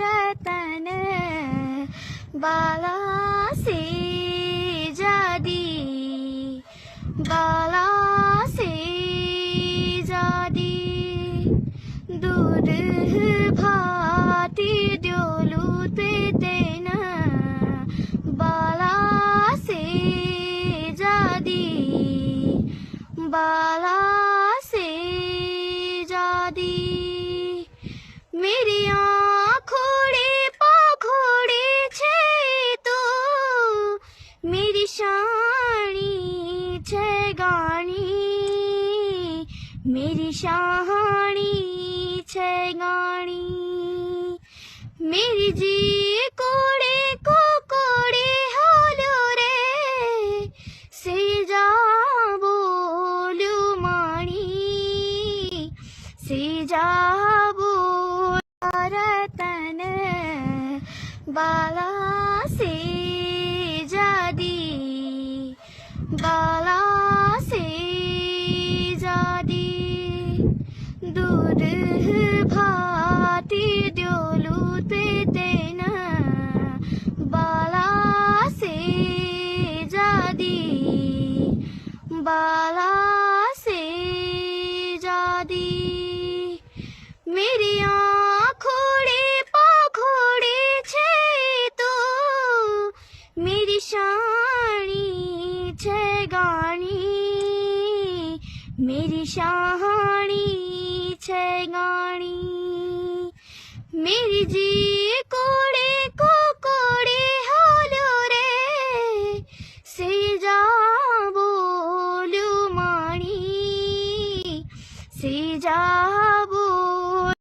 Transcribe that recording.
रतन बाला से जादी बाला से जादी दूध भाती द्योलूत तेना बाला से जादी बाला से जादी मेरी आँखोड़े पाखोड़े छे तो मेरी शानी छे गानी मेरी शानी छे गानी मेरी जी कोड़े को कोड़े हालो रे से जा बोलू माणी से जा रतन बाला से जादी बाला से जादी दूध भाती द्योलूत तेना बाला से जादी बाला से जादी मेरी आँखोड़े पाखोड़े छे तो मेरी शानी छे गानी मेरी शानी छे गानी मेरी जी